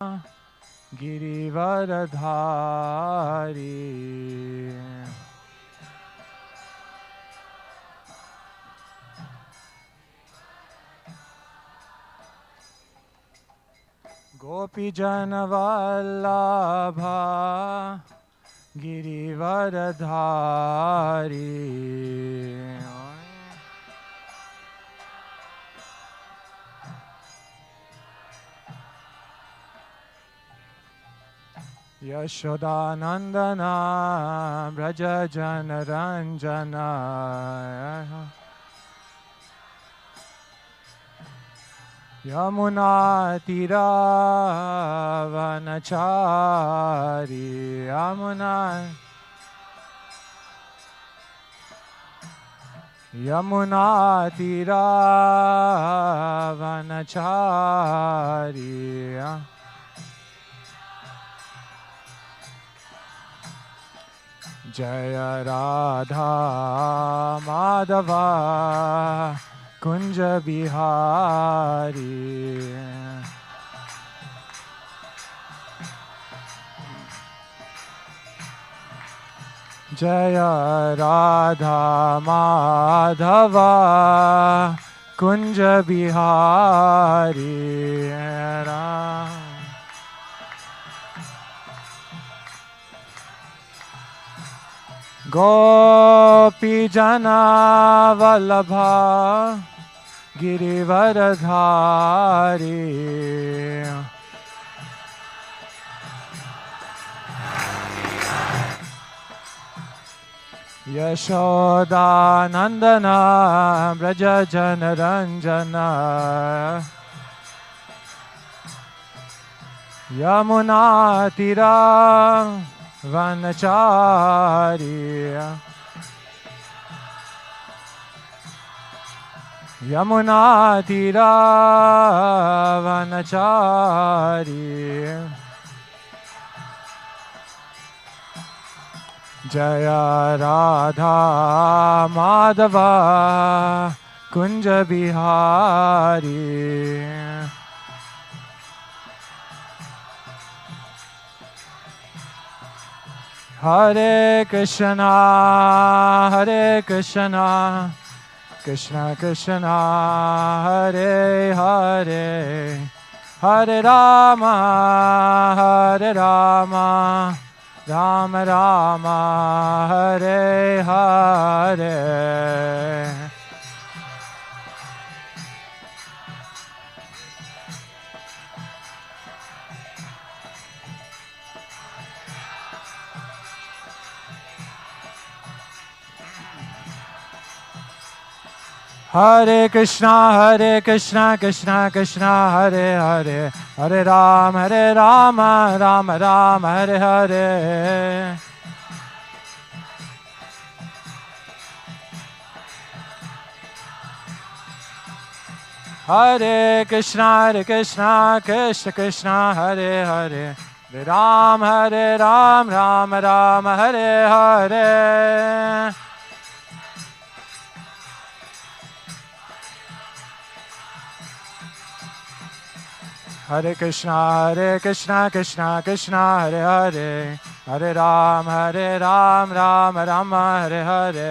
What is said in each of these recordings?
गिरिवरधारी गोपीजनवल्लभा गिरिवरधारी यशोदानन्दना व्रजजनरञ्जना यमुनातीरावनचारी यमुनातीरावनचारी जय राधा माधवा कुंज बिहारी जय राधा माधवा कुंज बिहारी गोपीजना वल्लभा गिरिवरधारी यशोदानन्दना व्रजजनरञ्जना यमुनातीरा वनचारी यमुनातीरा वनचारी जय राधा माधवा कुंज बिहारी हरे कृष्णा कृष्णा कृष्णा हरे हरे हरे राम राम राम हरे हरे हरे कृष्णा कृष्णा कृष्णा हरे हरे हरे राम राम राम हरे हरे हरे कृष्णा कृष्ण कृष्ण हरे हरे हरे राम राम हरे हरे हरे कृष्णा कृष्ण कृष्ण हरे हरे हरे राम राम हरे हरे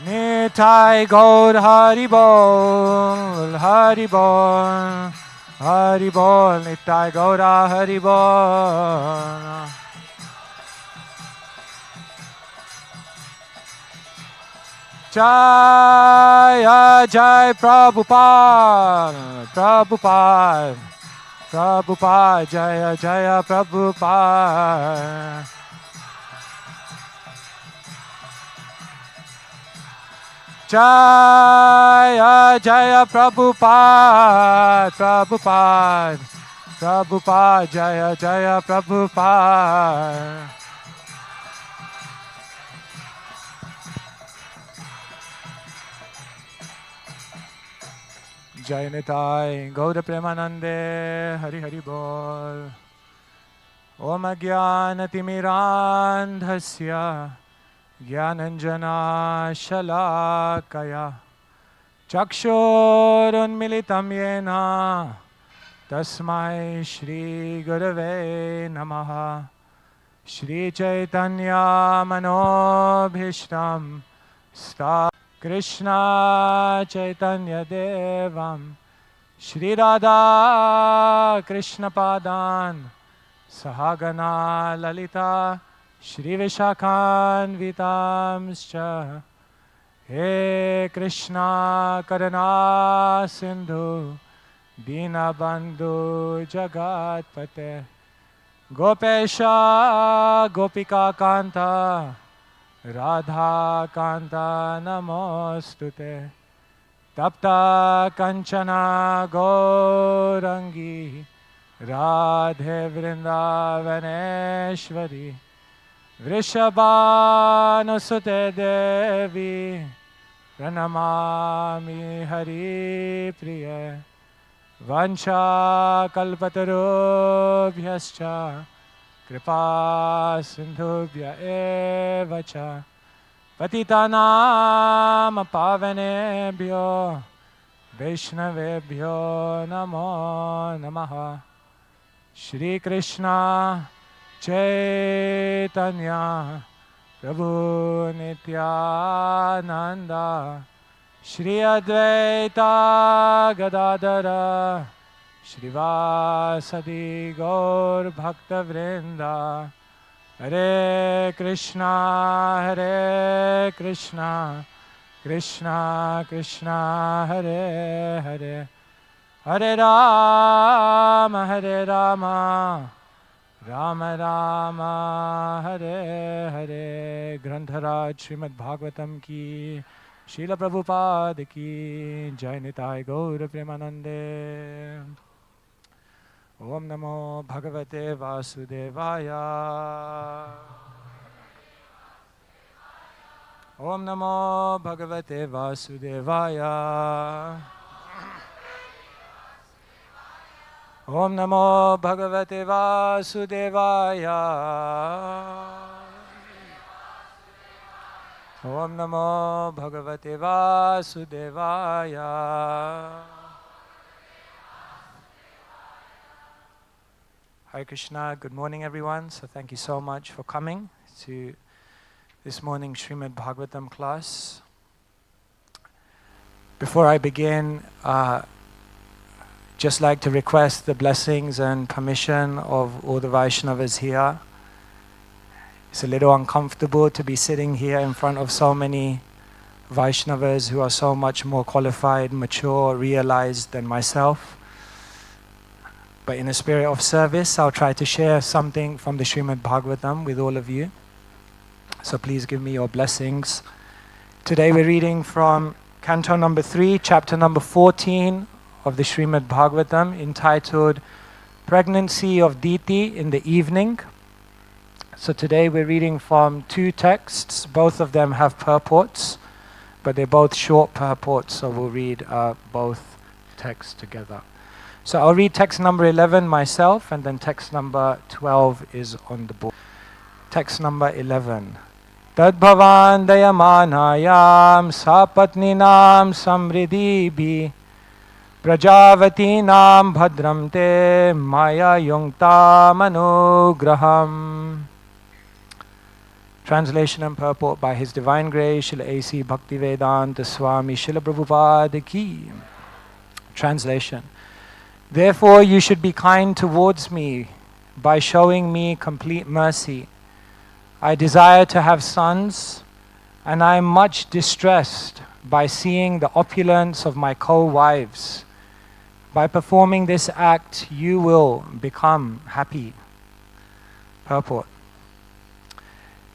निताय गौर हरि बोल निताय गौरा हरि बोल जय जय प्रभुपाद जय जय प्रभुपाद जय जय प्रभुपाद जय जय प्रभुपाद जय निताय गौर प्रेमानंदे हरि हरि बोल। ओम अज्ञानतिमिरान्धस्य ज्ञानञ्जनाशलाकया चक्षुरुन्मिलितं येन तस्मै श्रीगुरवे नमः। श्रीचैतन्यमनोभीष्टं कृष्ण चैतन्यदेवं श्रीराधा कृष्णपादान् सहगना ललिता श्रीविशाखान्वितांश्च। हे कृष्णा करुणा सिन्धु दीनबन्धु जगत्पते गोपेश गोपिकान्ता राधाकान्ता नमोऽस्तुते। तप्ता कंचन गौरंगी राधे वृंदावनेश्वरी वृषभानुसुते देवी प्रणमामि हरिप्रिये। वंशाकल्पतरुभ्यश्च कृपा सिन्धुभ्य एव च पतितानां पावनेभ्यो वैष्णवेभ्यो नमो नमः। श्री कृष्ण चैतन्य प्रभु नित्यानंद श्री अद्वैता गदाधर श्रीवासदि गौर भक्तवृंदा। हरे कृष्णा कृष्णा कृष्णा हरे हरे हरे राम राम राम हरे हरे। ग्रंथराज श्रीमद् भागवतम की, श्रील प्रभुपाद की जय। निताय गौर प्रेमानंदे। ओम नमो भगवते वासुदेवाय। ओम नमो भगवते वासुदेवाय। ओम नमो भगवते वासुदेवाय। ओम नमो भगवते वासुदेवाय। Hare Krishna, good morning everyone. So thank you so much for coming to this morning's Srimad Bhagavatam class. Before I begin, just like to request the blessings and permission of all the Vaishnavas here. It's a little uncomfortable to be sitting here in front of so many Vaishnavas who are so much more qualified, mature, realized than myself. But in a spirit of service, I'll try to share something from the Srimad Bhagavatam with all of you. So please give me your blessings. Today we're reading from Canto number 3, chapter number 14 of the Srimad Bhagavatam, entitled Pregnancy of Diti in the Evening. So today we're reading from two texts. Both of them have purports, but they're both short purports, so we'll read both texts together. So I'll read text number 11 myself, and then text number 12 is on the board. Text number 11. Tad bhavān dahyamānāyāṁ sa-patnīnāṁ samṛddhibhiḥ prajā-vatīnām bhadram te āyuṅktām anugraham. Translation and purport by His Divine Grace, Srila A.C. Bhaktivedanta Swami, Srila Prabhupada ki. Translation. Therefore you should be kind towards me by showing me complete mercy. I desire to have sons, and I am much distressed by seeing the opulence of my co-wives. By performing this act, you will become happy. Purport.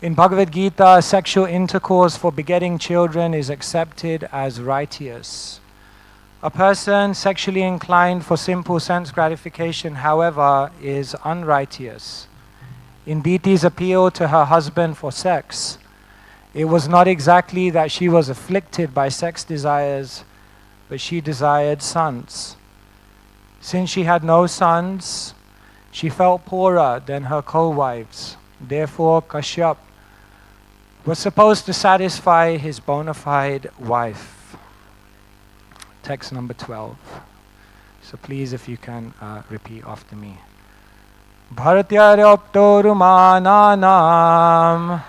In Bhagavad Gita, sexual intercourse for begetting children is accepted as righteous. A person sexually inclined for simple sense gratification, however, is unrighteous. In Diti's appeal to her husband for sex, it was not exactly that she was afflicted by sex desires, but she desired sons. Since she had no sons, she felt poorer than her co-wives. Therefore, Kashyap was supposed to satisfy his bona fide wife. text number 12. So please, if you can repeat after me. Bharatyaraptorumānānāṁ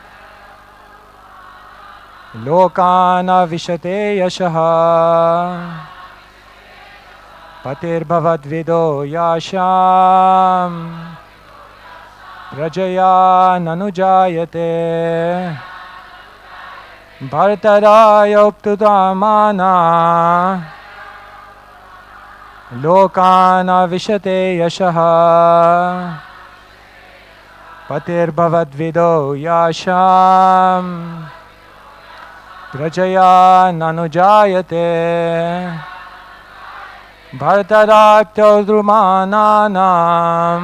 lokāna vishate yashaha patirbhavadvido yasham prajaya nanujayate bhartaraya uptudamana lokāna vishate yashaha patirbhavadvido yasham prajaya nanujayate bhartaraptodrumananam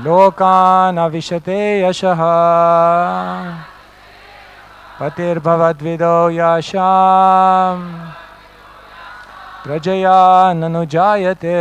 lokāna vishate yashaha patirbhavadvido yasham prajaya nanujayate.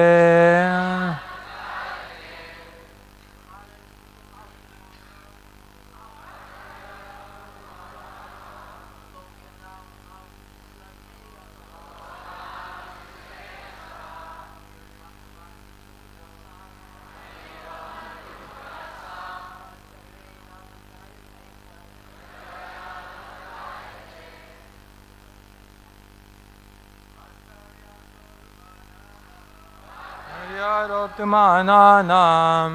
Optūmānānāṁ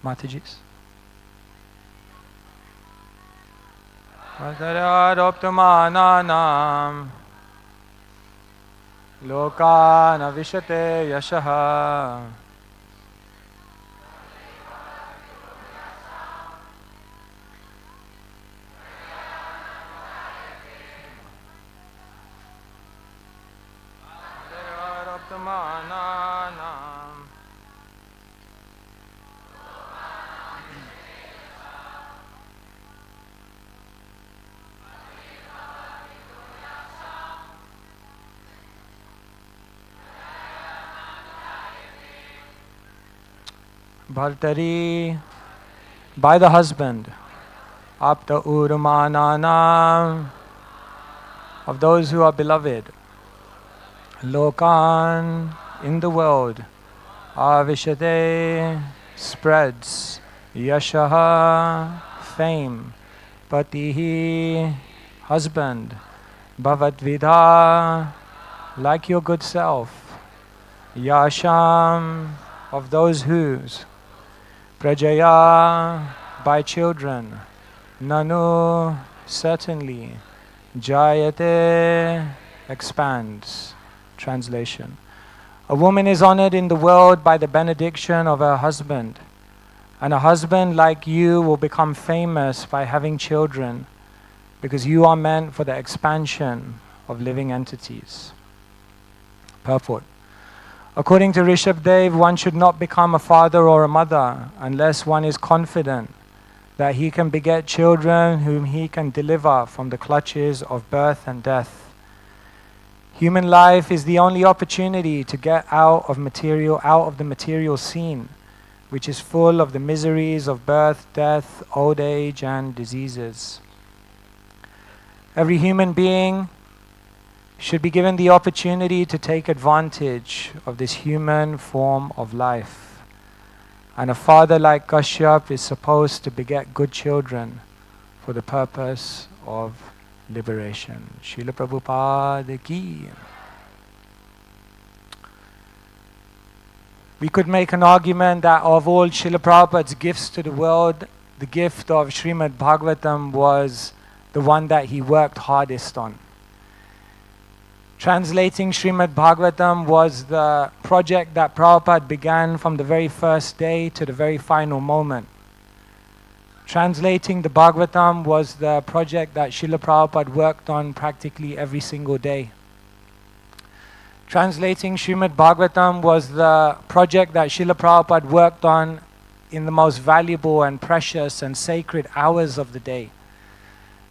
Matajis. Optūmānānāṁ lokāna vishate yashaha optūmānānāṁ Bhartari, by the husband, apta urumananam, of those who are beloved, lokan, in the world, avishate, spreads, yashaha, fame, patihi, husband, bhavatvidha, like your good self, yasham, of those whose, prajaya, by children, nanu, certainly, jayate, expands. Translation. A woman is honored in the world by the benediction of her husband, and a husband like you will become famous by having children, because you are meant for the expansion of living entities. Purport. According to Rishabdev, one should not become a father or a mother unless one is confident that he can beget children whom he can deliver from the clutches of birth and death. Human life is the only opportunity to get out of the material scene, which is full of the miseries of birth, death, old age, and diseases. Every human being should be given the opportunity to take advantage of this human form of life. And a father like Kashyap is supposed to beget good children for the purpose of liberation. Srila Prabhupada ki. We could make an argument that of all Srila Prabhupada's gifts to the world, the gift of Srimad Bhagavatam was the one that he worked hardest on. Translating Srimad Bhagavatam was the project that Prabhupada began from the very first day to the very final moment. Translating the Bhagavatam was the project that Srila Prabhupada worked on practically every single day. Translating Srimad Bhagavatam was the project that Srila Prabhupada worked on in the most valuable and precious and sacred hours of the day.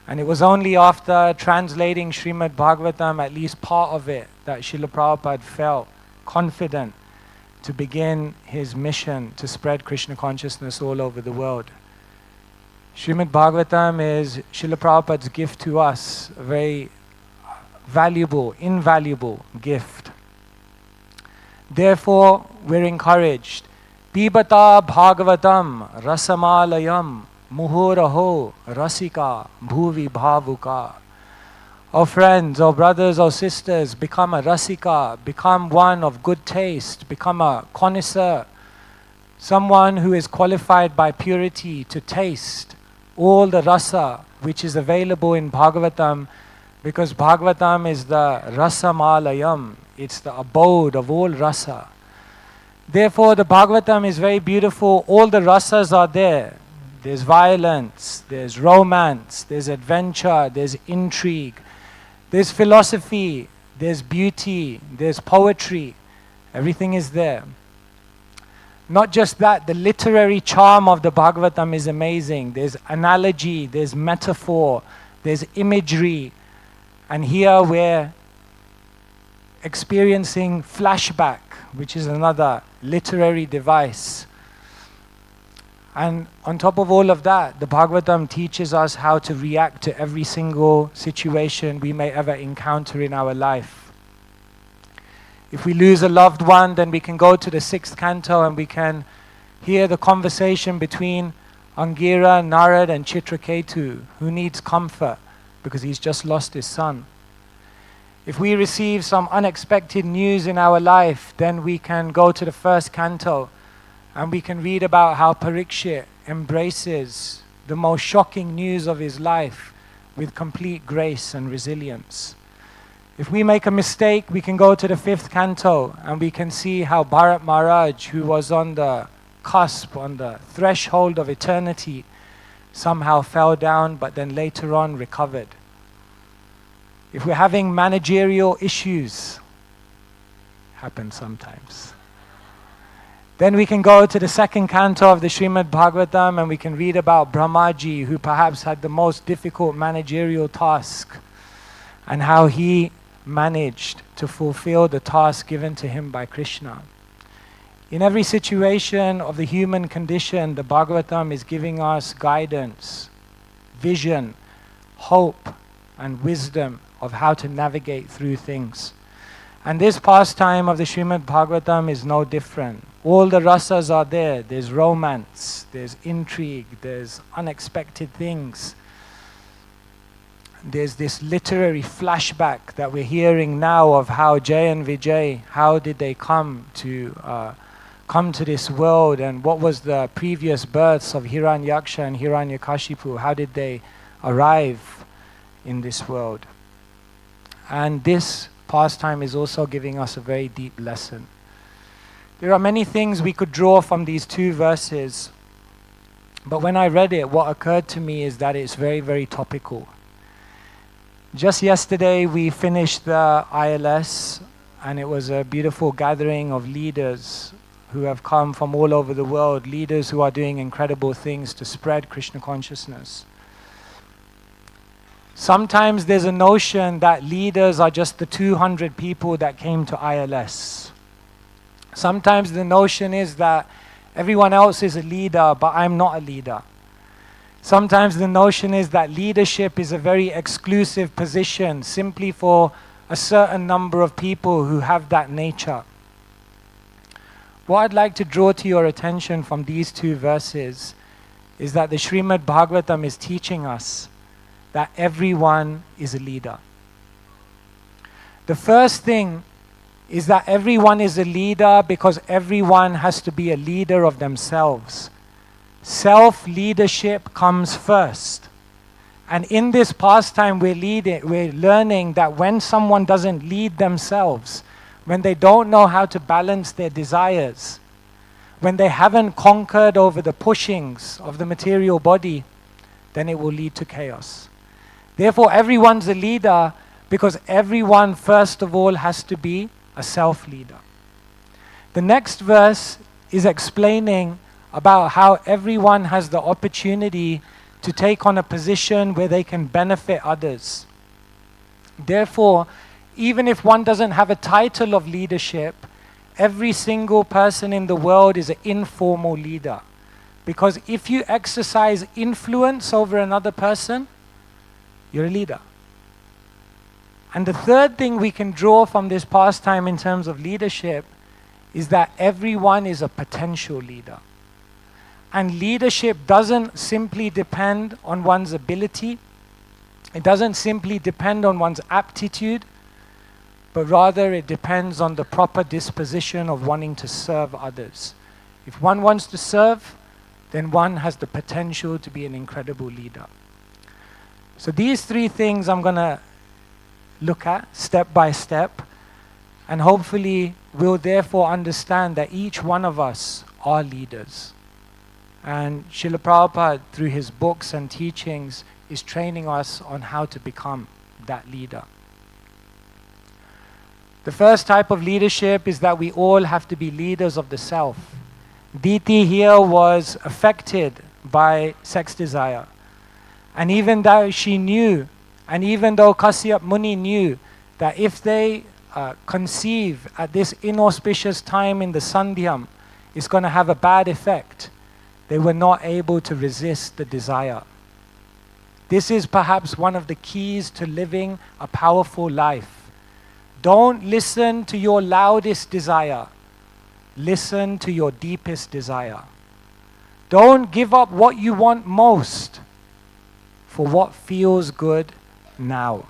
And it was only after translating Srimad Bhagavatam, at least part of it, that Srila Prabhupada felt confident to begin his mission to spread Krishna consciousness all over the world. Srimad Bhagavatam is Srila Prabhupada's gift to us, a very valuable, invaluable gift. Therefore, we're encouraged. Pibata Bhagavatam rasamalayam muhuraho rasika bhuvi bhavuka. Oh friends, oh brothers, oh sisters, become a rasika, become one of good taste, become a connoisseur, someone who is qualified by purity to taste all the rasa which is available in Bhagavatam, because Bhagavatam is the rasamalayam, it's the abode of all rasa. Therefore, the Bhagavatam is very beautiful. All the rasas are there. There's violence, there's romance, there's adventure, there's intrigue, there's philosophy, there's beauty, there's poetry. Everything is there. Not just that, the literary charm of the Bhagavatam is amazing. There's analogy, there's metaphor, there's imagery. And here we're experiencing flashback, which is another literary device. And on top of all of that, the Bhagavatam teaches us how to react to every single situation we may ever encounter in our life. If we lose a loved one, then we can go to the 6th canto and we can hear the conversation between Angira, Narad and Chitraketu, who needs comfort because he's just lost his son. If we receive some unexpected news in our life, then we can go to the 1st canto and we can read about how Parikshit embraces the most shocking news of his life with complete grace and resilience. If we make a mistake, we can go to the 5th canto and we can see how Bharat Maharaj, who was on the cusp, on the threshold of eternity, somehow fell down but then later on recovered. If we're having managerial issues, happen sometimes, then we can go to the 2nd canto of the Srimad Bhagavatam and we can read about Brahmaji, who perhaps had the most difficult managerial task, and how he managed to fulfill the task given to him by Krishna. In every situation of the human condition, the Bhagavatam is giving us guidance, vision, hope, and wisdom of how to navigate through things. And this pastime of the Srimad Bhagavatam is no different. All the rasas are there. There's romance, there's intrigue, there's unexpected things. There's this literary flashback that we're hearing now of how Jay and Vijay, how did they come to this world, and what was the previous births of Hiranyaksha and Hiranyakashipu, how did they arrive in this world. And this pastime is also giving us a very deep lesson. There are many things we could draw from these 2 verses, but when I read it, what occurred to me is that it's very, very topical. Just yesterday we finished the ILS, and it was a beautiful gathering of leaders who have come from all over the world, leaders who are doing incredible things to spread Krishna consciousness. Sometimes there's a notion that leaders are just the 200 people that came to ILS. Sometimes the notion is that everyone else is a leader, but I'm not a leader. Sometimes the notion is that leadership is a very exclusive position simply for a certain number of people who have that nature. What I'd like to draw to your attention from these 2 verses is that the Srimad Bhagavatam is teaching us that everyone is a leader. The first thing is that everyone is a leader because everyone has to be a leader of themselves. Self-leadership comes first. And in this pastime we're learning that when someone doesn't lead themselves, when they don't know how to balance their desires, when they haven't conquered over the pushings of the material body, then it will lead to chaos. Therefore, everyone's a leader because everyone, first of all, has to be a self-leader. The next verse is explaining about how everyone has the opportunity to take on a position where they can benefit others. Therefore, even if one doesn't have a title of leadership, every single person in the world is an informal leader. Because if you exercise influence over another person, you're a leader. And the third thing we can draw from this pastime in terms of leadership is that everyone is a potential leader. And leadership doesn't simply depend on one's ability. It doesn't simply depend on one's aptitude, but rather it depends on the proper disposition of wanting to serve others. If one wants to serve, then one has the potential to be an incredible leader. So these three things I'm going to look at step by step, and hopefully we'll therefore understand that each one of us are leaders. And Srila Prabhupada, through his books and teachings, is training us on how to become that leader. The first type of leadership is that we all have to be leaders of the self. Diti here was affected by sex desire. And even though she knew, and even though Kasyap Muni knew that if they conceive at this inauspicious time in the Sandhyam, it's going to have a bad effect, they were not able to resist the desire. This is perhaps one of the keys to living a powerful life. Don't listen to your loudest desire. Listen to your deepest desire. Don't give up what you want most for what feels good now.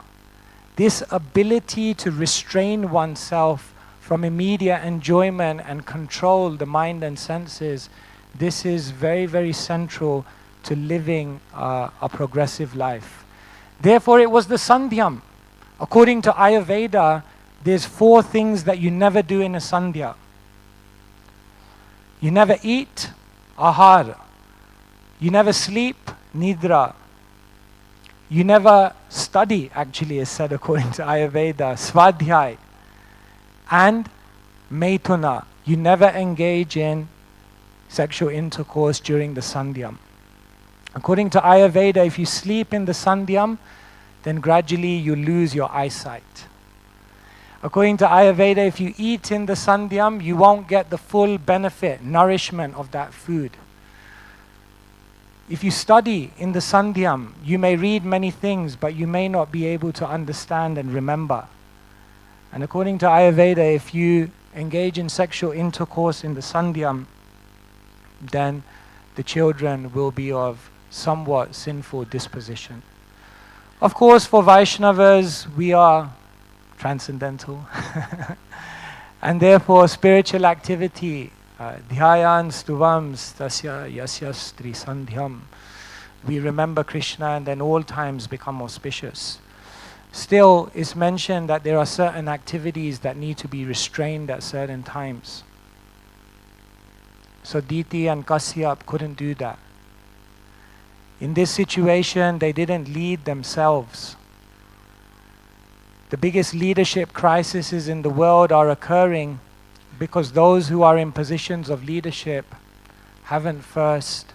This ability to restrain oneself from immediate enjoyment and control the mind and senses, this is very, very central to living a progressive life. Therefore, it was the Sandhyam. According to Ayurveda, there's 4 things that you never do in a Sandhya. You never eat, ahar. You never sleep, nidra. You never study, actually is said according to Ayurveda, svadhyay. And maituna. You never engage in sexual intercourse during the Sandhyam. According to Ayurveda, if you sleep in the Sandhyam, then gradually you lose your eyesight. According to Ayurveda, if you eat in the Sandhyam, you won't get the full benefit, nourishment of that food. If you study in the Sandhyam, you may read many things, but you may not be able to understand and remember. And according to Ayurveda, if you engage in sexual intercourse in the Sandhyam, then the children will be of somewhat sinful disposition. Of course, for Vaishnavas, we are transcendental. And therefore, spiritual activity, dhyayan stuvam stasya yasya stri sandhyam. We remember Krishna and then all times become auspicious. Still, it's mentioned that there are certain activities that need to be restrained at certain times. So Diti and Kasyap couldn't do that. In this situation, they didn't lead themselves. The biggest leadership crises in the world are occurring because those who are in positions of leadership haven't first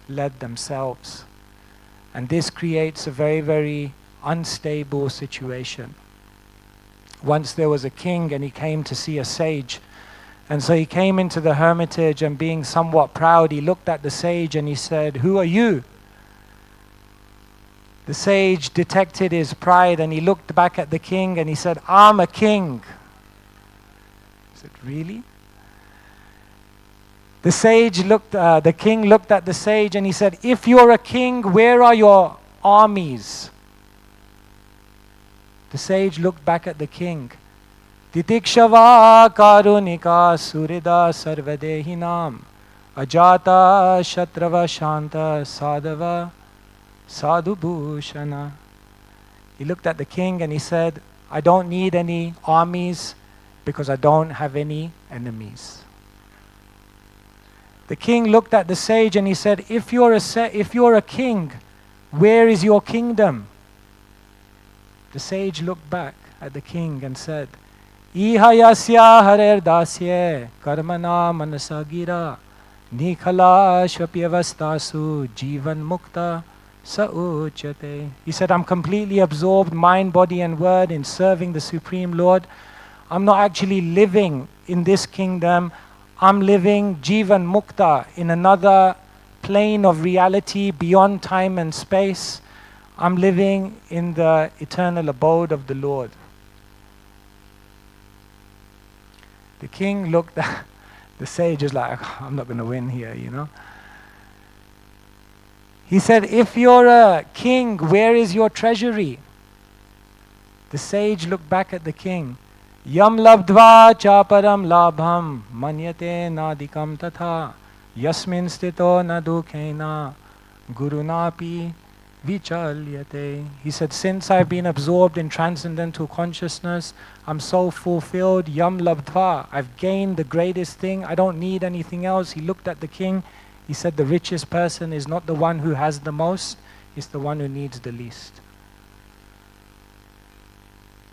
led themselves. And this creates a very, very unstable situation. Once there was a king and he came to see a sage. And so he came into the hermitage and being somewhat proud, he looked at the sage and he said, "Who are you?" The sage detected his pride and he looked back at the king and he said, "I'm a king." He said, "Really?" The king looked at the sage and he said, "If you're a king, where are your armies?" The sage looked back at the king. Titikshava karunika surida sarvadehinam ajata shatrava shanta sadhava sadhu bhushana. He looked at the king and he said, "I don't need any armies because I don't have any enemies." The king looked at the sage and he said, if you're a king, where is your kingdom?" The sage looked back at the king and said, "Ihayasya harer dasye karmana manasagira nikhala shvapyavastasu jivan mukta sa uchyate. He said, I'm completely absorbed, mind, body and word, in serving the Supreme Lord. I'm not actually living in this kingdom. I'm living Jivan Mukta in another plane of reality beyond time and space. I'm living in the eternal abode of the Lord. The king looked at the sage, is like, I'm not going to win here, you know. He said, if you're a king, where is your treasury? The sage looked back at the king. Yam labdva chaparam labham manyate nadikam tatha yasmin stito nadukena gurunapi vichalyate. He said, since I've been absorbed in transcendental consciousness, I'm so fulfilled. Yam labdva, I've gained the greatest thing. I don't need anything else. He looked at the king. He said, the richest person is not the one who has the most, it's the one who needs the least.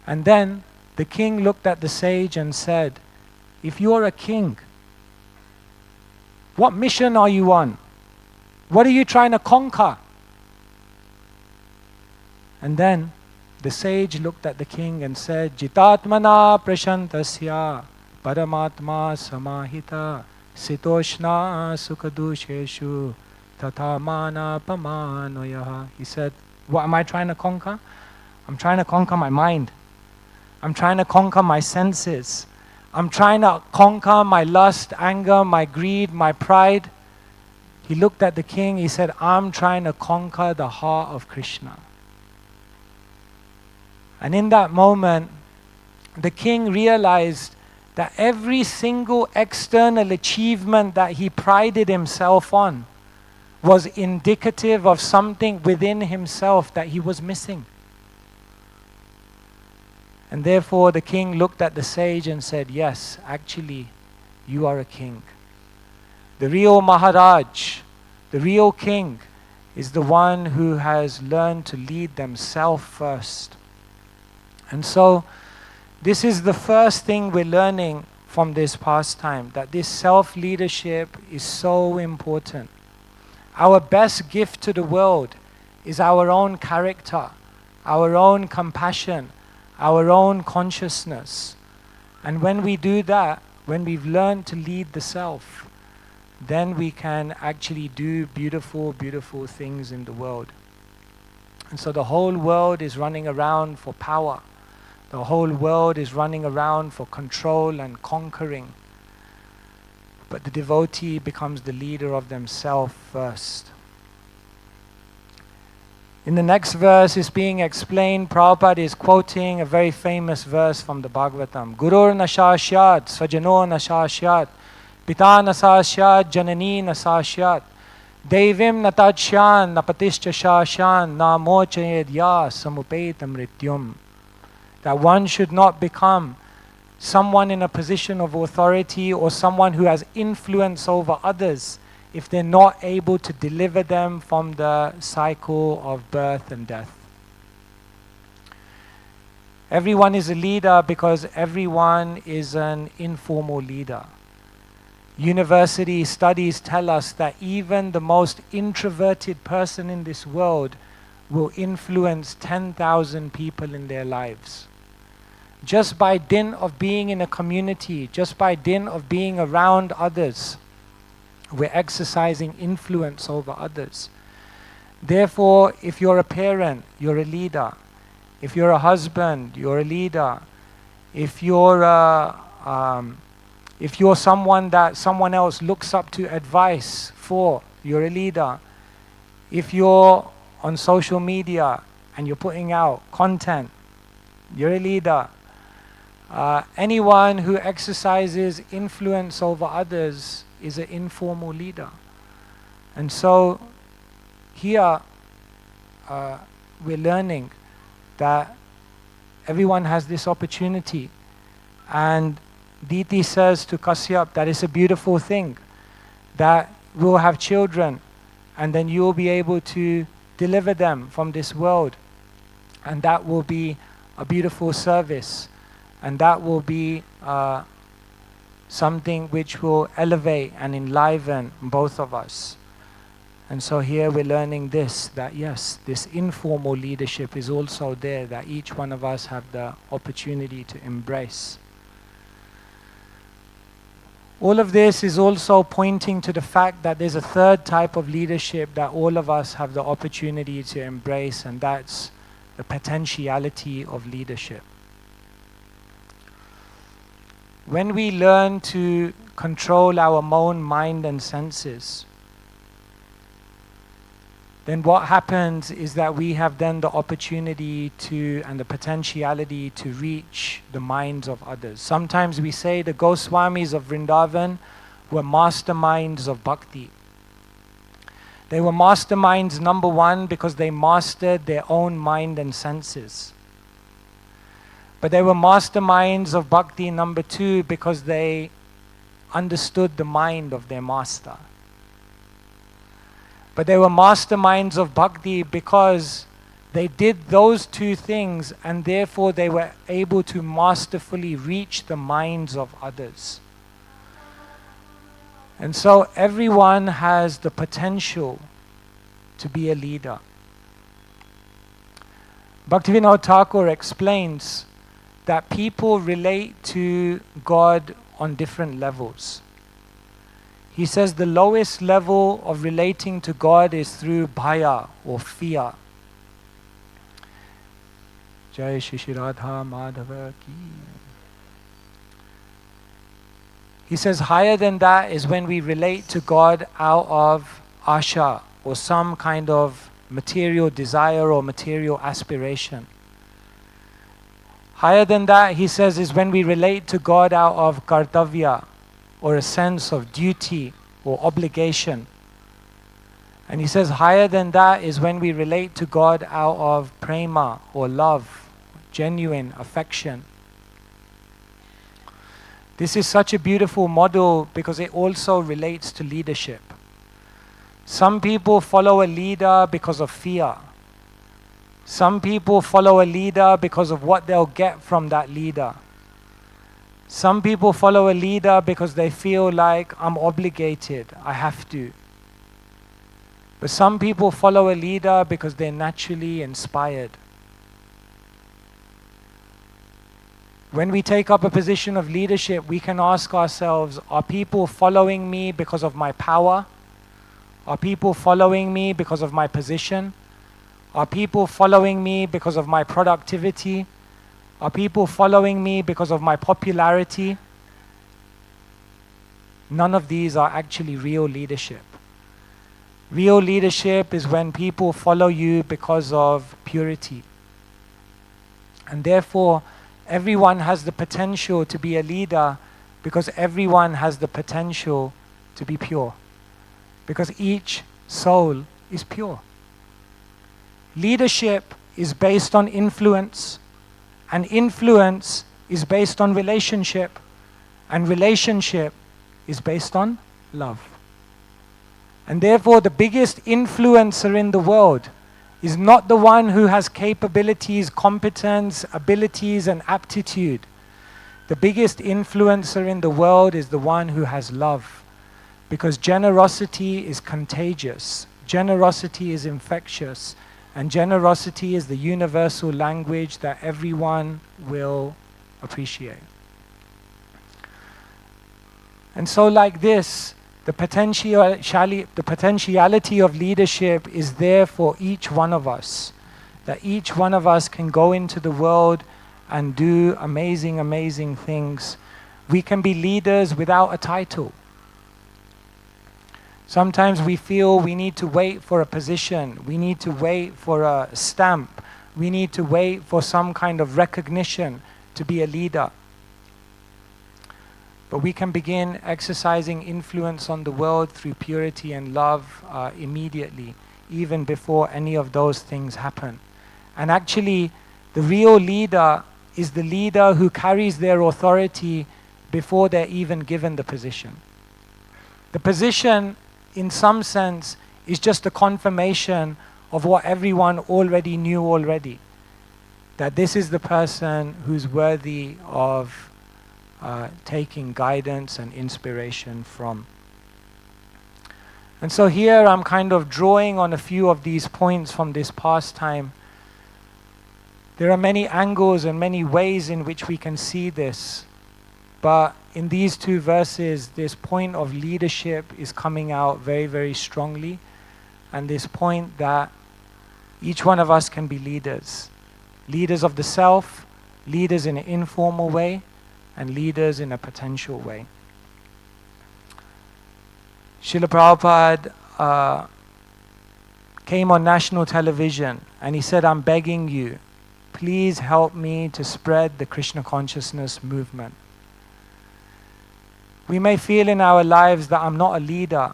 And then the king looked at the sage and said, if you're a king, what mission are you on? What are you trying to conquer? And then the sage looked at the king and said, Jitatmana prashantasya paramatma samahita sitoshna sukadusheshu tatamana pamanoyaha. He said, what am I trying to conquer? I'm trying to conquer my mind. I'm trying to conquer my senses. I'm trying to conquer my lust, anger, my greed, my pride. He looked at the king, he said, I'm trying to conquer the heart of Krishna. And in that moment, the king realized that every single external achievement that he prided himself on was indicative of something within himself that he was missing. And therefore the king looked at the sage and said, yes, actually, you are a king. The real Maharaj, the real king, is the one who has learned to lead themselves first. And so, this is the first thing we're learning from this pastime, that this self-leadership is so important. Our best gift to the world is our own character, our own compassion, our own consciousness. And when we do that, when we've learned to lead the self, then we can actually do beautiful, beautiful things in the world. And so the whole world is running around for power. The whole world is running around for control and conquering. But the devotee becomes the leader of themselves first. In the next verse is being explained, Prabhupada is quoting a very famous verse from the Bhagavatam. Gurur nasashyat, svajano nasashyat, pita nasashyat, janani nasashyat, devim natachyan, napatischa shasyan, namochayed ya samupetam mrityum. That one should not become someone in a position of authority or someone who has influence over others if they're not able to deliver them from the cycle of birth and death. Everyone is a leader because everyone is an informal leader. University studies tell us that even the most introverted person in this world will influence 10,000 people in their lives. Just by dint of being in a community, just by dint of being around others, we're exercising influence over others. Therefore, if you're a parent, you're a leader. If you're a husband, you're a leader. If you're someone that someone else looks up to advice for, you're a leader. If you're on social media and you're putting out content, you're a leader. Anyone who exercises influence over others is an informal leader. And so here we're learning that everyone has this opportunity. And Diti says to Kasyap that it's a beautiful thing, that we'll have children and then you'll be able to deliver them from this world. And that will be a beautiful service. And that will be something which will elevate and enliven both of us. And so here we're learning this, that yes, this informal leadership is also there, that each one of us have the opportunity to embrace. All of this is also pointing to the fact that there's a third type of leadership that all of us have the opportunity to embrace, and that's the potentiality of leadership. When we learn to control our own mind and senses, then what happens is that we have then the opportunity to, and the potentiality to reach the minds of others. Sometimes we say the Goswamis of Vrindavan were masterminds of bhakti. They were masterminds, number one, because they mastered their own mind and senses. But they were masterminds of bhakti, number two, because they understood the mind of their master. But they were masterminds of bhakti because they did those two things, and therefore they were able to masterfully reach the minds of others. And so everyone has the potential to be a leader. Bhaktivinoda Thakur explains that people relate to God on different levels. He says the lowest level of relating to God is through bhaya, or fear. Jai Shri Shri Radha Madhava Ki. He says higher than that is when we relate to God out of asha, or some kind of material desire or material aspiration. Higher than that, he says, is when we relate to God out of kartavya, or a sense of duty or obligation. And he says higher than that is when we relate to God out of prema, or love, genuine affection. This is such a beautiful model because it also relates to leadership. Some people follow a leader because of fear. Some people follow a leader because of what they'll get from that leader. Some people follow a leader because they feel like, I'm obligated, I have to. But some people follow a leader because they're naturally inspired. When we take up a position of leadership, we can ask ourselves, are people following me because of my power? Are people following me because of my position? Are people following me because of my productivity? Are people following me because of my popularity? None of these are actually real leadership. Real leadership is when people follow you because of purity. And therefore, everyone has the potential to be a leader because everyone has the potential to be pure. Because each soul is pure. Leadership is based on influence, and influence is based on relationship, and relationship is based on love. And therefore, the biggest influencer in the world is not the one who has capabilities, competence, abilities, and aptitude. The biggest influencer in the world is the one who has love. Because generosity is contagious, generosity is infectious, and generosity is the universal language that everyone will appreciate. And so like this, the potentiality of leadership is there for each one of us. That each one of us can go into the world and do amazing, amazing things. We can be leaders without a title. Sometimes we feel we need to wait for a position. We need to wait for a stamp. We need to wait for some kind of recognition to be a leader. But we can begin exercising influence on the world through purity and love immediately, even before any of those things happen. And actually, the real leader is the leader who carries their authority before they're even given the position. The position, in some sense, is just a confirmation of what everyone already knew already. That this is the person who's worthy of taking guidance and inspiration from. And so here I'm kind of drawing on a few of these points from this pastime. There are many angles and many ways in which we can see this. But in these two verses, this point of leadership is coming out very, very strongly. And this point that each one of us can be leaders. Leaders of the self, leaders in an informal way, and leaders in a potential way. Srila Prabhupada came on national television and he said, I'm begging you, please help me to spread the Krishna consciousness movement. We may feel in our lives that I'm not a leader,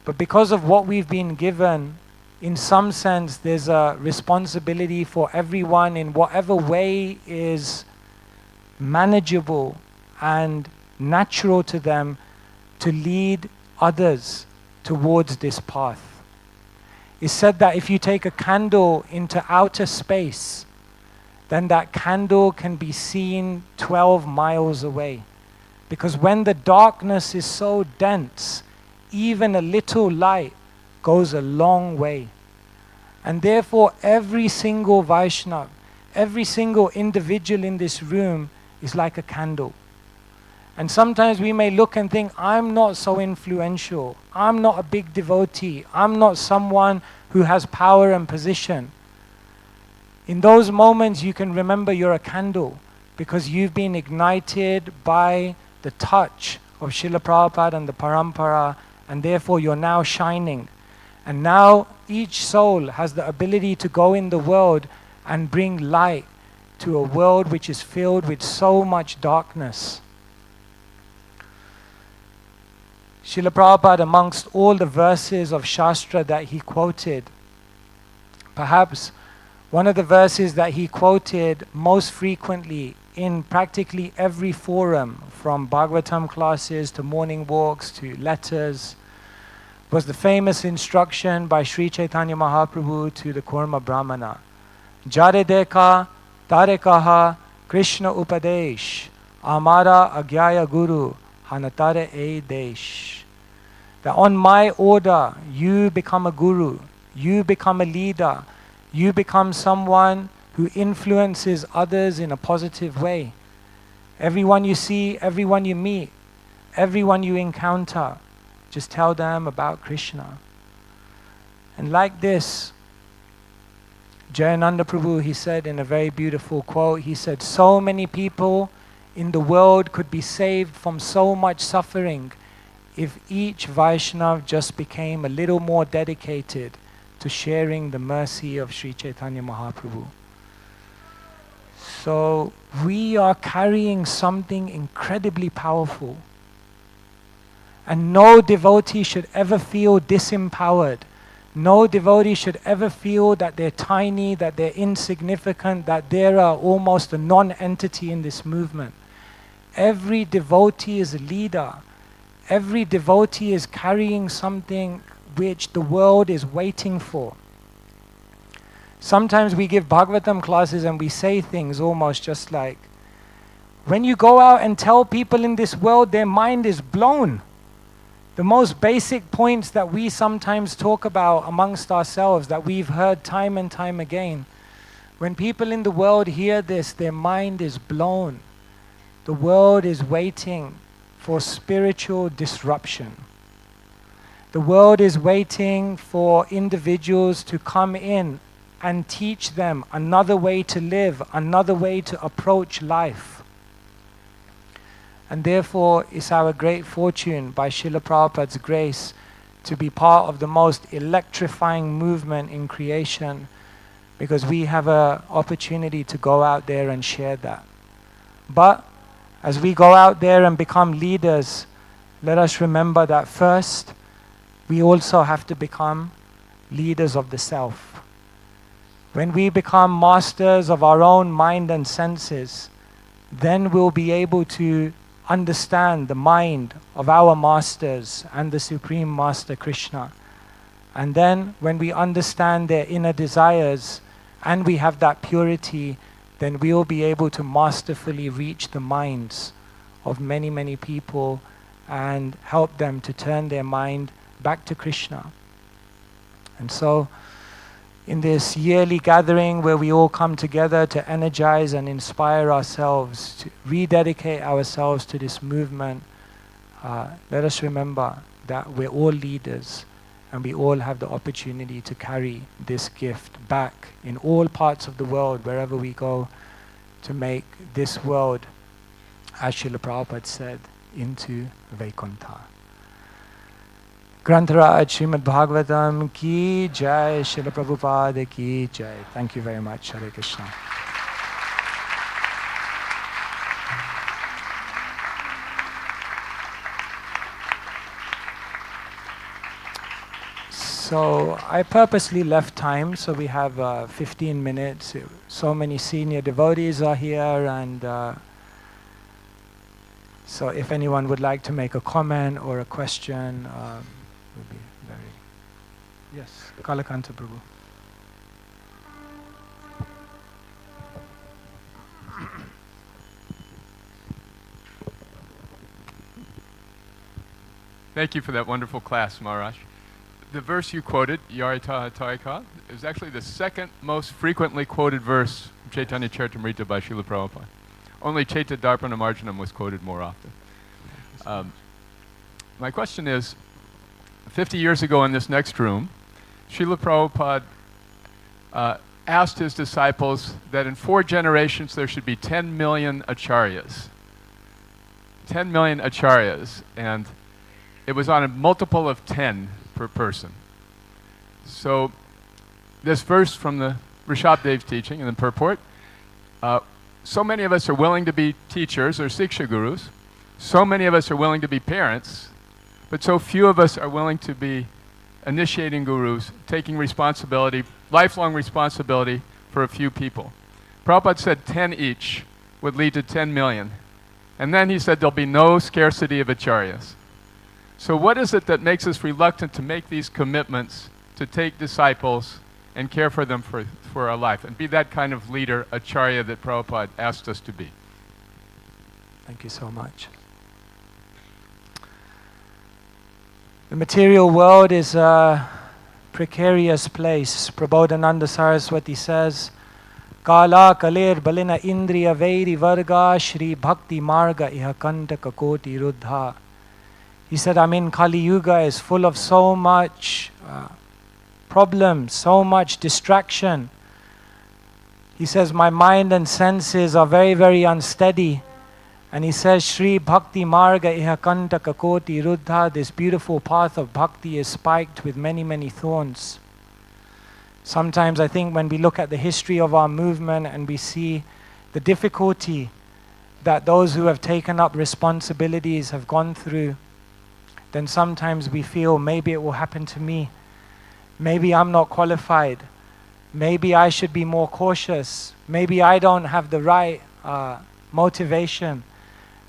but because of what we've been given, in some sense there's a responsibility for everyone in whatever way is manageable and natural to them to lead others towards this path. It's said that if you take a candle into outer space, then that candle can be seen 12 miles away. Because when the darkness is so dense, even a little light goes a long way. And therefore every single Vaishnava, every single individual in this room is like a candle. And sometimes we may look and think, I'm not so influential, I'm not a big devotee, I'm not someone who has power and position. In those moments you can remember you're a candle because you've been ignited by the touch of Srila Prabhupada and the Parampara, and therefore you're now shining. And now each soul has the ability to go in the world and bring light to a world which is filled with so much darkness. Srila Prabhupada, amongst all the verses of Shastra that he quoted, perhaps one of the verses that he quoted most frequently in practically every forum, from Bhagavatam classes to morning walks to letters, was the famous instruction by Sri Chaitanya Mahaprabhu to the Kurma Brahmana. Jare deka, tare kaha, Krishna upadesh, amara agyaya guru, hanatare e desh. That on my order, you become a guru, you become a leader, you become someone who influences others in a positive way. Everyone you see, everyone you meet, everyone you encounter, just tell them about Krishna. And like this, Jayananda Prabhu, he said in a very beautiful quote, he said, so many people in the world could be saved from so much suffering if each Vaishnav just became a little more dedicated to sharing the mercy of Sri Chaitanya Mahaprabhu. So we are carrying something incredibly powerful. And no devotee should ever feel disempowered. No devotee should ever feel that they're tiny, that they're insignificant, that they're almost a non-entity in this movement. Every devotee is a leader. Every devotee is carrying something which the world is waiting for. Sometimes we give Bhagavatam classes and we say things almost just like, when you go out and tell people in this world, their mind is blown. The most basic points that we sometimes talk about amongst ourselves, that we've heard time and time again, when people in the world hear this, their mind is blown. The world is waiting for spiritual disruption. The world is waiting for individuals to come in and teach them another way to live, another way to approach life. And therefore, it's our great fortune, by Srila Prabhupada's grace, to be part of the most electrifying movement in creation, because we have an opportunity to go out there and share that. But as we go out there and become leaders, let us remember that first, we also have to become leaders of the self. When we become masters of our own mind and senses, then we'll be able to understand the mind of our masters and the Supreme Master Krishna. And then when we understand their inner desires and we have that purity, then we will be able to masterfully reach the minds of many, many people and help them to turn their mind back to Krishna. And so, in this yearly gathering where we all come together to energize and inspire ourselves, to rededicate ourselves to this movement, let us remember that we're all leaders and we all have the opportunity to carry this gift back in all parts of the world, wherever we go, to make this world, as Srila Prabhupada said, into Vaikuntha. Grantaraj Srimad Bhagavatam ki jai, Srila Prabhupada ki jai. Thank you very much. Hare Krishna. So I purposely left time, so we have 15 minutes. So many senior devotees are here, and so if anyone would like to make a comment or a question, would be very... Yes, Kalakanta Prabhu. Thank you for that wonderful class, Maharaj. The verse you quoted, Yarita Taika, is actually the second most frequently quoted verse from Chaitanya Charitamrita by Srila Prabhupada. Only Chaita Darpana Marjanam was quoted more often. My question is, 50 years ago in this next room, Srila Prabhupada asked his disciples that in 4 generations there should be 10 million acharyas. 10 million acharyas, and it was on a multiple of 10 per person. So this verse from the Rishabhadev's teaching in the Purport, so many of us are willing to be teachers or Siksha gurus, so many of us are willing to be parents, but so few of us are willing to be initiating gurus, taking responsibility, lifelong responsibility for a few people. Prabhupada said 10 each would lead to 10 million. And then he said there'll be no scarcity of acharyas. So what is it that makes us reluctant to make these commitments to take disciples and care for them for our life and be that kind of leader, acharya, that Prabhupada asked us to be? Thank you so much. The material world is a precarious place. Prabodhananda Saraswati says, Kala kaler balina indriya vairi varga shri bhakti marga iha kantaka koti ruddha. He said, Kali Yuga is full of so much problems, so much distraction. He says, my mind and senses are very, very unsteady. And he says, Shri Bhakti Marga Iha Kantaka Koti Ruddha, this beautiful path of bhakti is spiked with many, many thorns. Sometimes I think when we look at the history of our movement and we see the difficulty that those who have taken up responsibilities have gone through, then sometimes we feel maybe it will happen to me. Maybe I'm not qualified. Maybe I should be more cautious. Maybe I don't have the right motivation.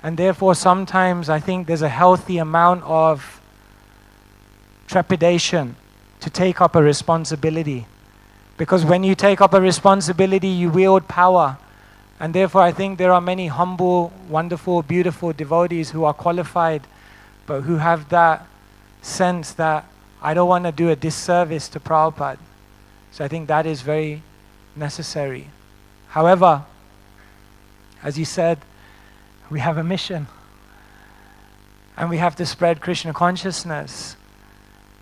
And therefore sometimes I think there's a healthy amount of trepidation to take up a responsibility. Because when you take up a responsibility, you wield power. And therefore I think there are many humble, wonderful, beautiful devotees who are qualified, but who have that sense that I don't want to do a disservice to Prabhupada. So I think that is very necessary. However, as he said, we have a mission. And we have to spread Krishna consciousness.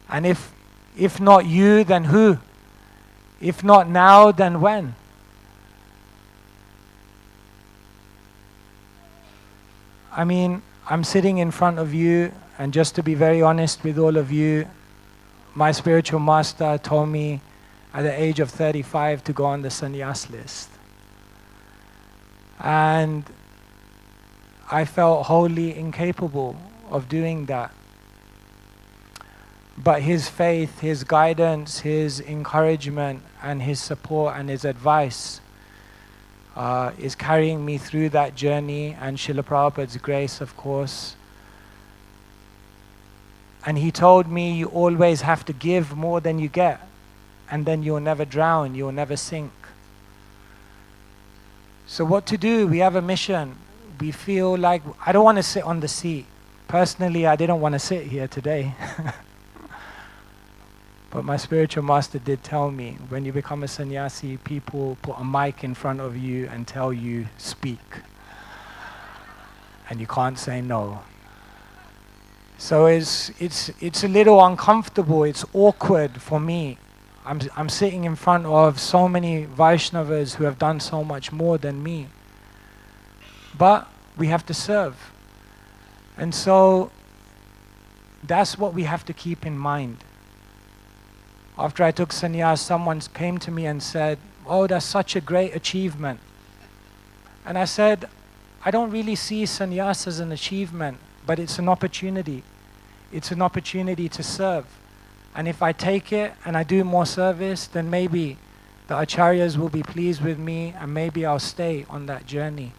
And if not you, then who? If not now, then when? I'm sitting in front of you, and just to be very honest with all of you, my spiritual master told me at the age of 35 to go on the sannyas list. And I felt wholly incapable of doing that. But his faith, his guidance, his encouragement, and his support and his advice is carrying me through that journey, and Srila Prabhupada's grace, of course. And he told me, you always have to give more than you get, and then you'll never drown, you'll never sink. So what to do? We have a mission. We feel like, I don't want to sit on the seat. Personally, I didn't want to sit here today. But my spiritual master did tell me, when you become a sannyasi, people put a mic in front of you and tell you, speak. And you can't say no. So it's a little uncomfortable, it's awkward for me. I'm sitting in front of so many Vaishnavas who have done so much more than me. But we have to serve. And so that's what we have to keep in mind. After I took sannyas, someone came to me and said, "Oh, that's such a great achievement." And I said, I don't really see sannyas as an achievement, but it's an opportunity. It's an opportunity to serve. And if I take it and I do more service, then maybe the acharyas will be pleased with me and maybe I'll stay on that journey.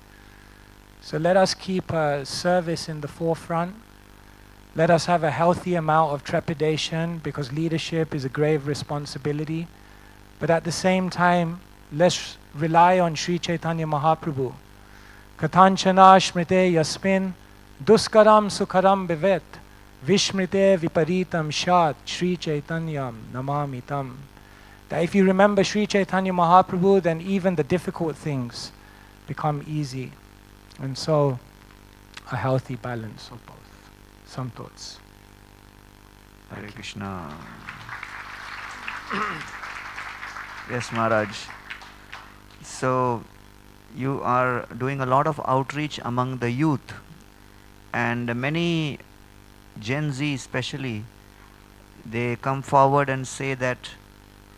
So let us keep service in the forefront. Let us have a healthy amount of trepidation, because leadership is a grave responsibility. But at the same time, let's rely on Sri Chaitanya Mahaprabhu. Katanchana smrite yasmin duskaram sukharam bhavet vishmrite viparitam shat Sri Chaitanyam namamitam. That if you remember Sri Chaitanya Mahaprabhu, then even the difficult things become easy. And so, a healthy balance of both. Some thoughts. Hare Krishna. Yes, Maharaj. So, you are doing a lot of outreach among the youth, and many Gen Z especially, they come forward and say that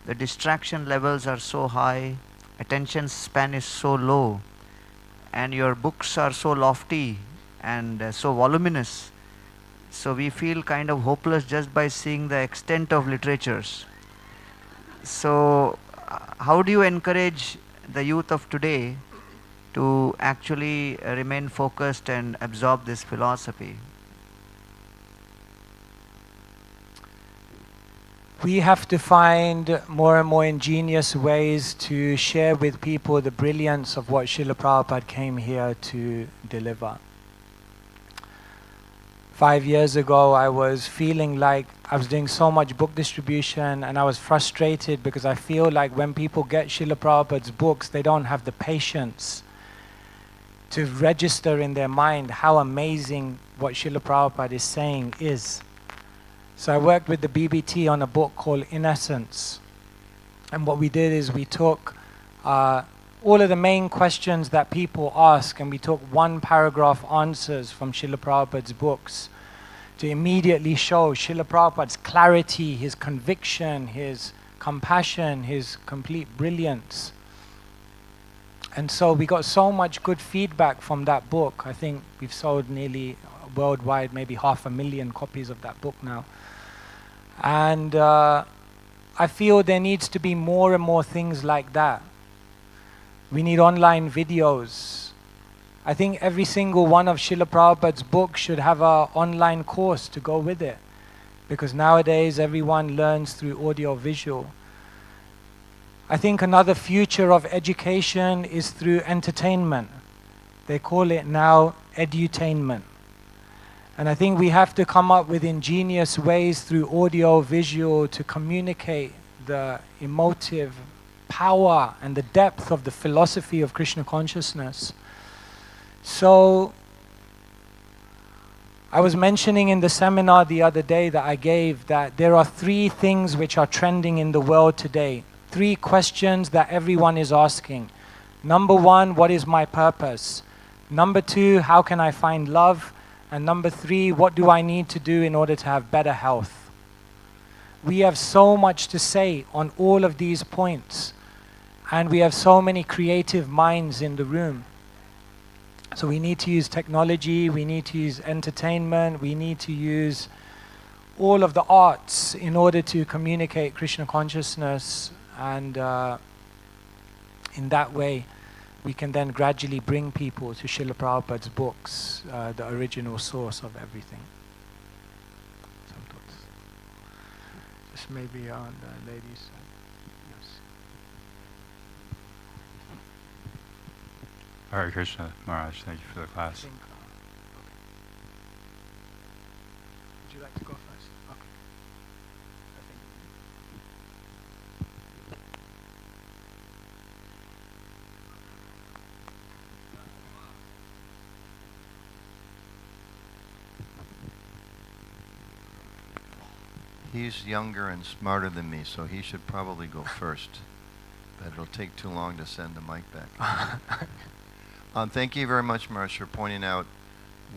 the distraction levels are so high, attention span is so low, and your books are so lofty and so voluminous. So we feel kind of hopeless just by seeing the extent of literatures. So how do you encourage the youth of today to actually remain focused and absorb this philosophy? We have to find more and more ingenious ways to share with people the brilliance of what Srila Prabhupada came here to deliver. 5 years ago, I was feeling like I was doing so much book distribution and I was frustrated because I feel like when people get Srila Prabhupada's books, they don't have the patience to register in their mind how amazing what Srila Prabhupada is saying is. So I worked with the BBT on a book called In Essence. And what we did is we took all of the main questions that people ask, and we took one paragraph answers from Srila Prabhupada's books to immediately show Srila Prabhupada's clarity, his conviction, his compassion, his complete brilliance. And so we got so much good feedback from that book. I think we've sold nearly worldwide maybe 500,000 copies of that book now. And I feel there needs to be more and more things like that. We need online videos. I think every single one of Srila Prabhupada's books should have an online course to go with it, because nowadays everyone learns through audio visual. I think another future of education is through entertainment. They call it now edutainment. And I think we have to come up with ingenious ways through audio visual to communicate the emotive power and the depth of the philosophy of Krishna consciousness. So I was mentioning in the seminar the other day that I gave that there are 3 things which are trending in the world today. 3 questions that everyone is asking. Number 1, what is my purpose? Number 2, how can I find love? And number 3, what do I need to do in order to have better health? We have so much to say on all of these points, and we have so many creative minds in the room. So we need to use technology, we need to use entertainment, we need to use all of the arts in order to communicate Krishna consciousness, and in that way we can then gradually bring people to Srila Prabhupada's books, the original source of everything. Some thoughts? This may be on the ladies' side. Yes. Hare Krishna, Maharaj. Thank you for the class. Okay. Would you like to go first? Okay. He's younger and smarter than me, so he should probably go first. But it'll take too long to send the mic back. Thank you very much, Maharaj, for pointing out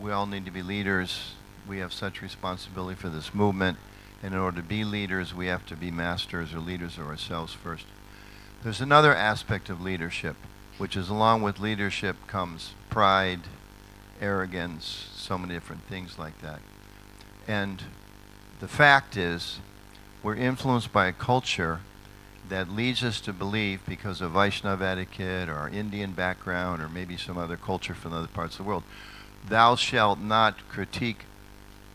we all need to be leaders. We have such responsibility for this movement. And in order to be leaders, we have to be masters or leaders of ourselves first. There's another aspect of leadership, which is along with leadership comes pride, arrogance, so many different things like that. And the fact is, we're influenced by a culture that leads us to believe, because of Vaishnava etiquette or our Indian background or maybe some other culture from other parts of the world, thou shalt not critique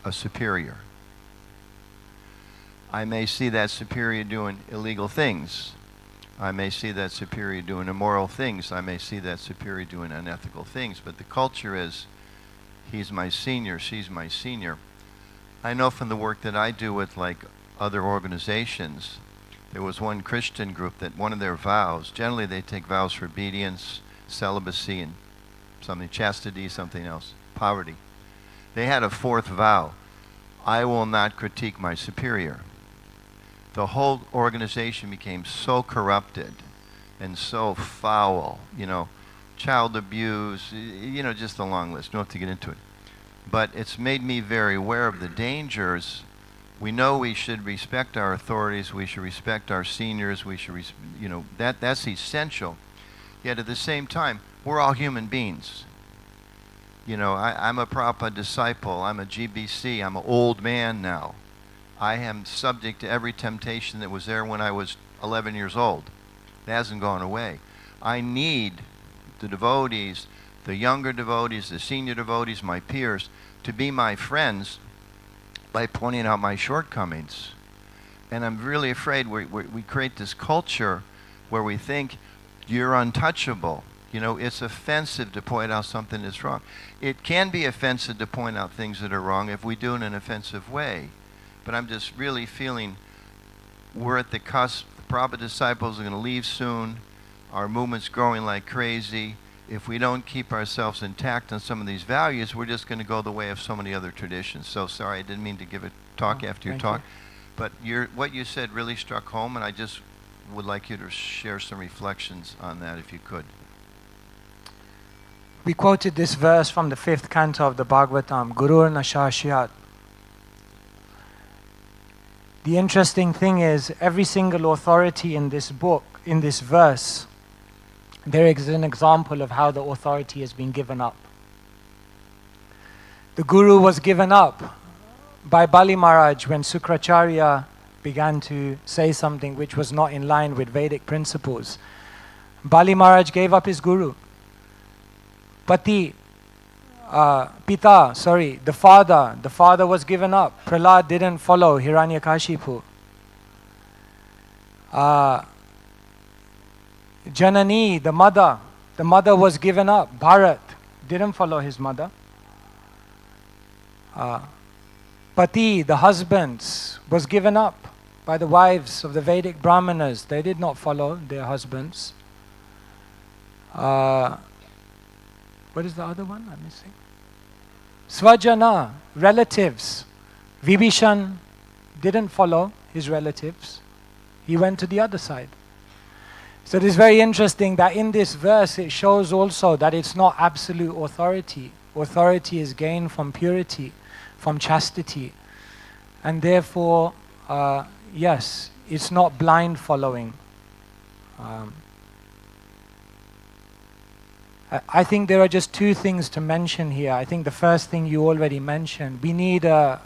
a superior. I may see that superior doing illegal things. I may see that superior doing immoral things. I may see that superior doing unethical things. But the culture is, he's my senior, she's my senior. I know from the work that I do with like other organizations, there was one Christian group that one of their vows, generally they take vows for obedience, celibacy, and something, chastity, something else, poverty. They had a fourth vow: I will not critique my superior. The whole organization became so corrupted and so foul, you know, child abuse, you know, just a long list. We don't have to get into it. But it's made me very aware of the dangers. We know we should respect our authorities, we should respect our seniors, we should, you know, that's essential. Yet at the same time, we're all human beings. You know, I'm a Prabhupada disciple, I'm a GBC, I'm an old man now. I am subject to every temptation that was there when I was 11 years old. It hasn't gone away. I need the devotees, the younger devotees, the senior devotees, my peers, to be my friends by pointing out my shortcomings. And I'm really afraid we create this culture where we think you're untouchable. You know, it's offensive to point out something that's wrong. It can be offensive to point out things that are wrong if we do it in an offensive way. But I'm just really feeling we're at the cusp. The Prabhupada disciples are going to leave soon. Our movement's growing like crazy. If we don't keep ourselves intact on some of these values, we're just going to go the way of so many other traditions. So sorry, I didn't mean to give a talk after your talk. But what you said really struck home, and I just would like you to share some reflections on that if you could. We quoted this verse from the 5th canto of the Bhagavatam, Gurur na Shashyat. The interesting thing is, every single authority in this book, in this verse, there is an example of how the authority has been given up. The Guru was given up by Bali Maharaj when Sukracharya began to say something which was not in line with Vedic principles. Bali Maharaj gave up his Guru. The father was given up. Prahlad didn't follow Hiranyakashipu. Janani, the mother was given up. Bharat didn't follow his mother. Pati, the husband, was given up by the wives of the Vedic Brahmanas. They did not follow their husbands. What is the other one I'm missing? Svajana, relatives. Vibhishan didn't follow his relatives. He went to the other side. So it is very interesting that in this verse it shows also that it's not absolute authority. Authority is gained from purity, from chastity. And therefore, yes, it's not blind following. I think there are just two things to mention here. I think the first thing you already mentioned, we need a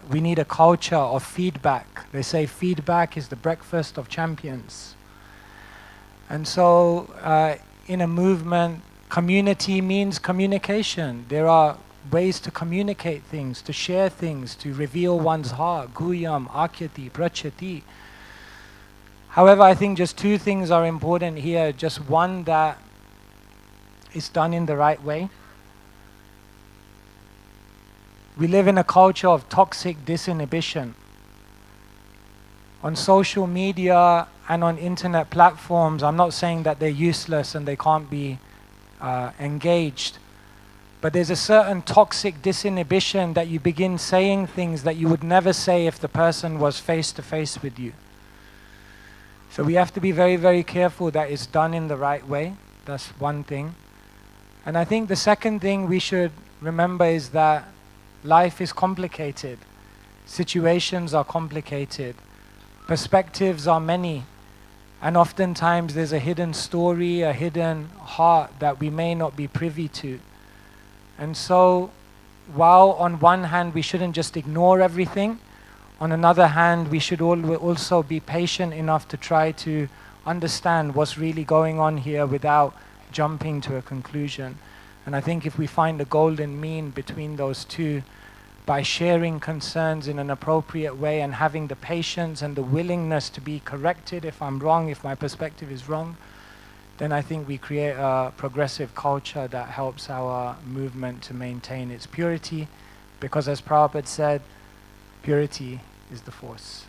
culture of feedback. They say feedback is the breakfast of champions. And so in a movement, community means communication. There are ways to communicate things, to share things, to reveal one's heart. Guyam, akyati, prachati. However, I think just two things are important here. Just one, that it's done in the right way. We live in a culture of toxic disinhibition. On social media and on internet platforms, I'm not saying that they're useless and they can't be engaged, But there's a certain toxic disinhibition that you begin saying things that you would never say if the person was face to face with you. So we have to be very, very careful that it's done in the right way. That's one thing. And I think the second thing we should remember is that life is complicated. Situations are complicated. Perspectives are many. And oftentimes there's a hidden story, a hidden heart that we may not be privy to. And so, while on one hand we shouldn't just ignore everything, on another hand we should also be patient enough to try to understand what's really going on here without jumping to a conclusion. And I think if we find a golden mean between those two, by sharing concerns in an appropriate way and having the patience and the willingness to be corrected if I'm wrong, if my perspective is wrong, then I think we create a progressive culture that helps our movement to maintain its purity, because as Prabhupada said, purity is the force.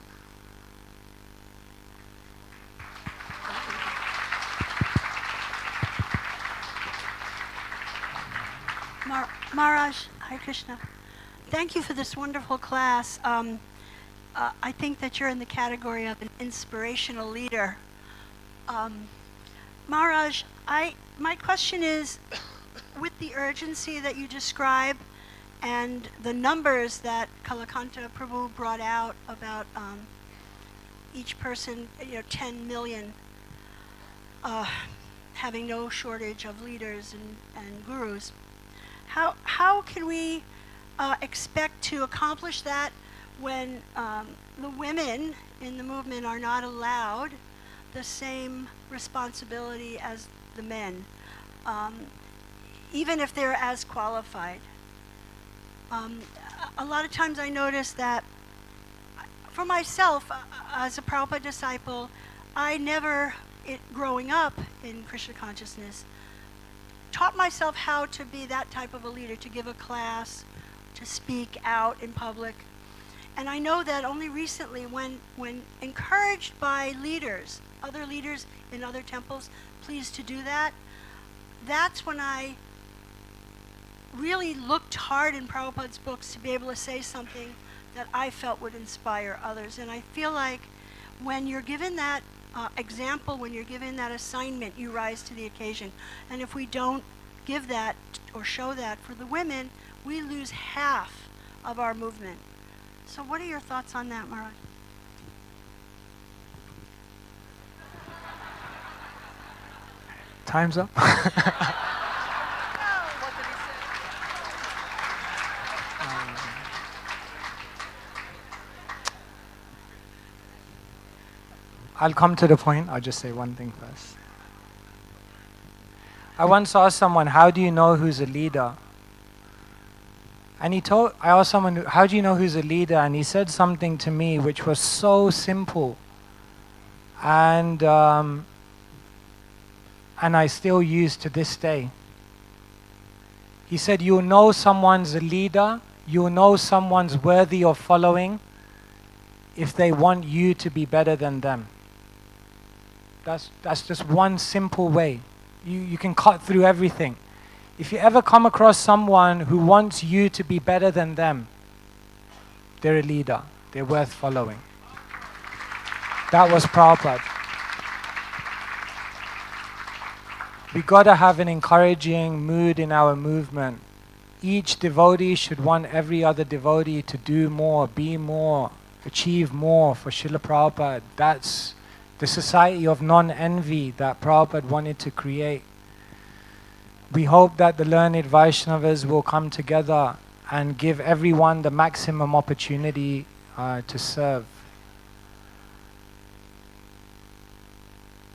Maharaj, Hare Krishna. Thank you for this wonderful class. I think that you're in the category of an inspirational leader. Maharaj, my question is, with the urgency that you describe and the numbers that Kalakanta Prabhu brought out about each person, 10 million, having no shortage of leaders and gurus, how can we expect to accomplish that when the women in the movement are not allowed the same responsibility as the men, even if they're as qualified? A lot of times I notice that for myself, as a Prabhupada disciple, I never, growing up in Krishna consciousness, taught myself how to be that type of a leader, to give a class, to speak out in public. And I know that only recently, when encouraged by leaders, other leaders in other temples, pleased to do that, that's when I really looked hard in Prabhupada's books to be able to say something that I felt would inspire others. And I feel like when you're given that example, when you're given that assignment, you rise to the occasion. And if we don't give that or show that for the women, we lose half of our movement. So what are your thoughts on that, Maharaj? Time's up. I'll come to the point. I'll just say one thing first. I once asked someone, how do you know who's a leader? And I asked someone, how do you know who's a leader? And he said something to me which was so simple. And I still use to this day. He said, you'll know someone's a leader, you'll know someone's worthy of following if they want you to be better than them. That's just one simple way. You can cut through everything. If you ever come across someone who wants you to be better than them, they're a leader. They're worth following. That was Prabhupada. We gotta have an encouraging mood in our movement. Each devotee should want every other devotee to do more, be more, achieve more for Srila Prabhupada. That's the society of non-envy that Prabhupada wanted to create. We hope that the learned Vaishnavas will come together and give everyone the maximum opportunity to serve.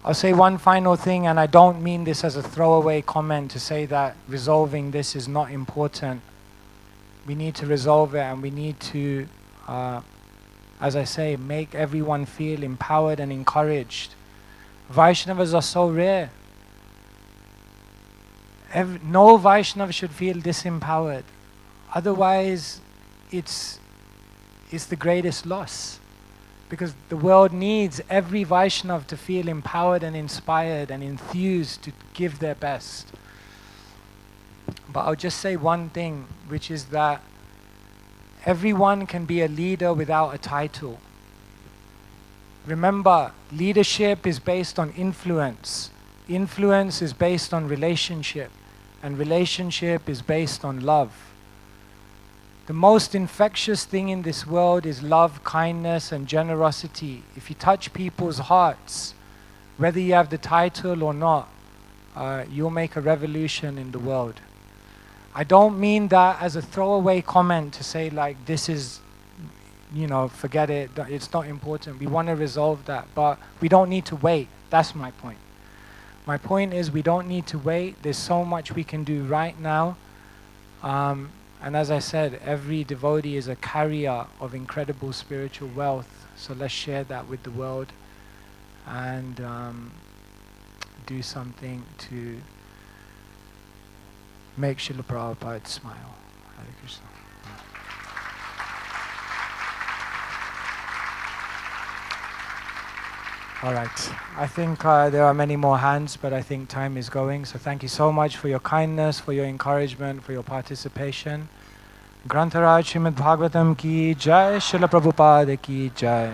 I'll say one final thing, and I don't mean this as a throwaway comment to say that resolving this is not important. We need to resolve it, and we need to, as I say, make everyone feel empowered and encouraged. Vaishnavas are so rare. No Vaishnava should feel disempowered. Otherwise, it's the greatest loss. Because the world needs every Vaishnava to feel empowered and inspired and enthused to give their best. But I'll just say one thing, which is that everyone can be a leader without a title. Remember, leadership is based on influence. Influence is based on relationship. And relationship is based on love. The most infectious thing in this world is love, kindness, and generosity. If you touch people's hearts, whether you have the title or not, you'll make a revolution in the world. I don't mean that as a throwaway comment to say like, this is, you know, forget it, it's not important. We want to resolve that, but we don't need to wait. That's my point. My point is we don't need to wait. There's so much we can do right now. And as I said, every devotee is a carrier of incredible spiritual wealth. So let's share that with the world and do something to make Srila Prabhupada smile. Hare Krishna. All right. I think there are many more hands, but I think time is going. So thank you so much for your kindness, for your encouragement, for your participation. Grantharaj Srimad Bhagavatam ki jai, Srila Prabhupada ki jai.